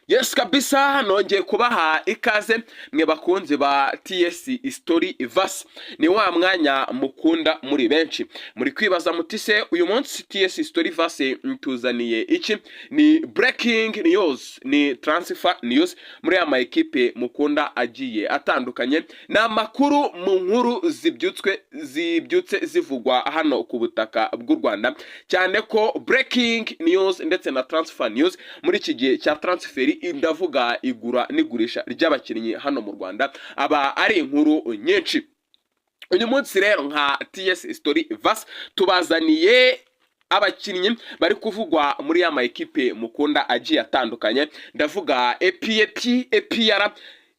Yes kabisa, nongeye kubaha ikaze mwe bakunzi ba TS Story Verse. Ni wa mwanya mukunda muri benshi. Muri kwibaza mutise uyu munsi TS Story Verse ntuzaniye iki? Ni breaking news, ni transfer news muri ama ekipe mukunda agiye atandukanye. Na makuru mu nkuru zibyutse zivugwa hano ku butaka bw'u Rwanda. Cyane ko breaking news ndetse na transfer news muri iki gihe cya transfer ndavuga igura n'igurisha ry'abakinnyi hano mu Rwanda aba ari inkuru nyinshi. Uyu munsi rero nka TS Story Verse tubazaniye abakinnyi bari kuvugwa muri ya ma ekipe mukunda agiye atandukanye. Ndavuga EPR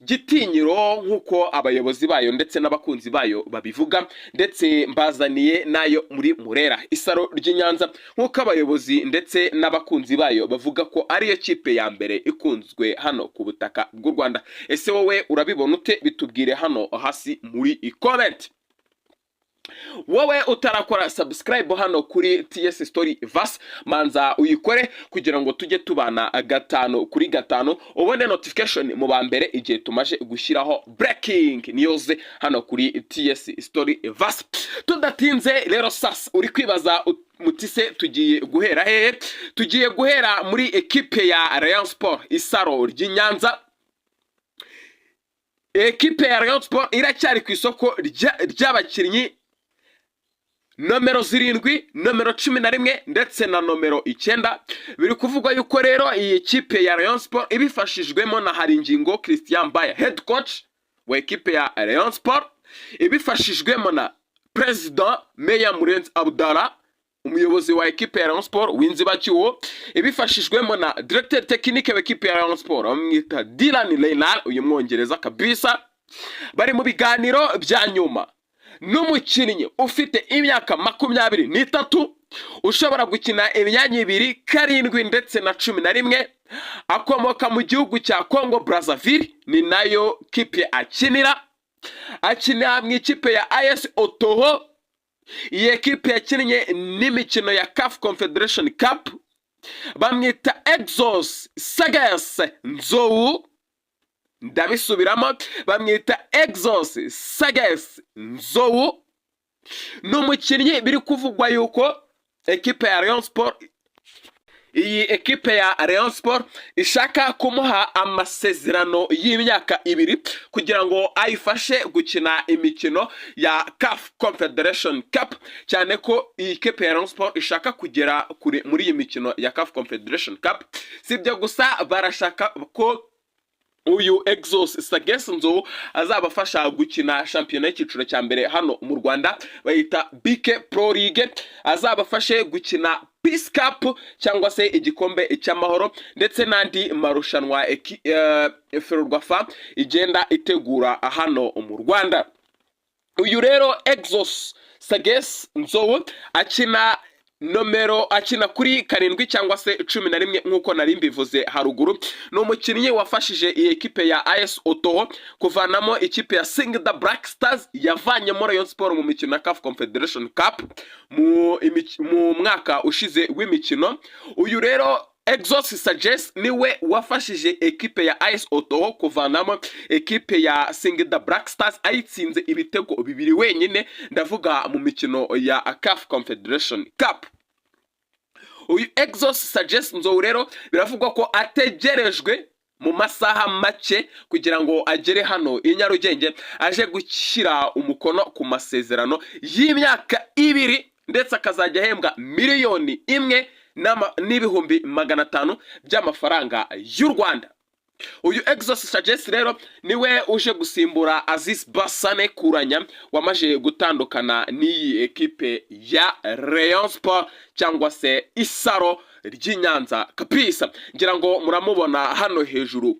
Gitinyiro nkuko abayobozi bayo ndetse n'abakunzi bayo babivuga, ndetse mbazaniye nayo muri Murera Isaro ry'Inyanza nkuko abayobozi ndetse n'abakunzi bayo bavuga ko ariyo kipe ya mbere ikunzwe hano ku butaka bw'u Rwanda. Ese wowe urabibona ute? Bitubwire hano hasi muri comment. Wowe utarakora subscribe hano kuri TS Story Verse, manza uyikore kugira ngo tujye tubana gatanu kuri gatanu, ubone notification mu bambere igihe tumaje gushyiraho breaking news hano kuri TS Story Verse. Tudatinze rero sasa uri kwibaza mutise tugiye guhera hehe? Tugiye guhera muri ekipe ya Rayon Sport Isaro ry'Inyanza. Ekipe ya Rayon Sport iracyari ku isoko ry'abakinnyi nomero 7, nomero 11 ndetse na nomero 9. Biri kuvugwa yuko rero iyi ekipe ya Rayon Sport ibifashijwemo na Haringingo Christian Mbaya, head coach wa ekipe ya Rayon Sport, ibifashijwemo na President Meya Murenzi Abdallah, umuyobozi wa ekipe ya Rayon Sport Winzibacyuho, ibifashijwemo na directeur technique wa ekipe ya Rayon Sport amwita Dylan Leonard, uyu mwongereza kabisa. Bari mu biganiro bya nyuma n'umukinnyi ufite imyaka 23 ushobora gukina imyanya 2, 7 ndetse na 11, akomoka mu gihugu cya Congo Brazzaville, ni nayo kipe akinira mu ikipe ya AS Otoho. Iyi ekipe yakinnye n'imikino ya CAF Confederation Cup, bamwita Exos Sagas Nzou. Ndabisubiramo, bamwita Exos Sagas Nzou. N'umukinnyi biri kuvugwa yuko ekipe ya Rayon Sport, iyi ekipe ya Rayon Sport ishaka kumuha amasezerano y'imyaka 2 kugira ngo ayifashe gukina imikino ya CAF Confederation Cup, cyane ko iyi ekipe ya Rayon Sport ishaka kugera kure muri iyi mikino ya CAF Confederation Cup. Sibyo gusa, barashaka ko uyu Exos Sagas Nzou azabafasha gukina shampiyona y'ikiciro cya mbere hano mu Rwanda bayita BK Pro League, azabafashe gukina Peace Cup cyangwa se igikombe cy'amahoro ndetse n'andi marushanwa Ferwafa igenda itegura hano mu Rwanda. Uyu rero Exos Sagas Nzou akina kuri 7 cyangwa se 11 nkuko nari mbivuze haruguru. No umukinnyi wafashije iyi ekipe ya AS Otoho kuvanamo ikipe ya Singida Black Stars yavanyemo Rayon Sport mu mikino ya CAF Confederation Cup mu mwaka ushize w'imikino. Uyu rero Exos Sagas niwe wafashije ekipe ya AS Otoho kuvanamo ekipe ya Singida Black Stars ayitsinze ibitego 2 wenyine, ndavuga mu mikino ya CAF Confederation Cup. Uyu Exos Sagas Nzou rero biravugwa ko ategerejwe mu masaha make kugira ngo agere hano i Nyarugenge aje gushyira umukono ku masezerano y'imyaka 2 ndetse akazajya ahembwa miliyoni 1 n'ibihumbi 500 by'amafaranga y'u Rwanda. Uyu Exos Sagas rero niwe uje gusimbura Aziz Bassane Kuranya wamaje gutandukana n'iyi ekipe ya Rayon Sport cyangwa se Isaro ry'Inyanza kabisa. Ngira ngo muramubona hano hejuru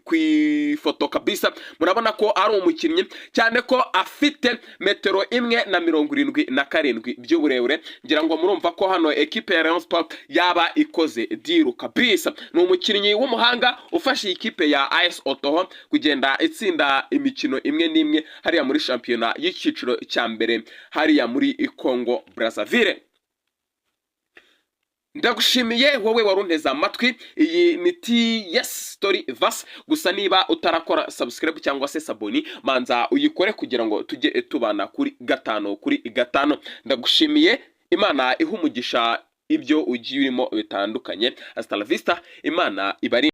kwifoto kabisa, murabona ko ari umukinnyi cyane ko afite 1.77 by'uburebure. Ngira ngo murumva ko hano ekipe ya Rayon Sport yaba ikoze diru kabisa. Ni umukinnyi w'umuhanga ufashe ikipe ya AS Otoho kugenda itsinda imikino 1 hariya muri shampiyona y'ikiciro cya mbere hariya muri Congo Brazzaville. Ndagushimiye wowe warunteza amatwi. Iyi ni TS Story Verse. Gusa niba utarakora subscribe cyangwa se saboni, manza uyikore kugira ngo tujye tubana kuri 5 kuri 5. Ndagushimiye, Imana ihumugisha ibyo ugiye urimo bitandukanye. Hasta la vista, Imana ibari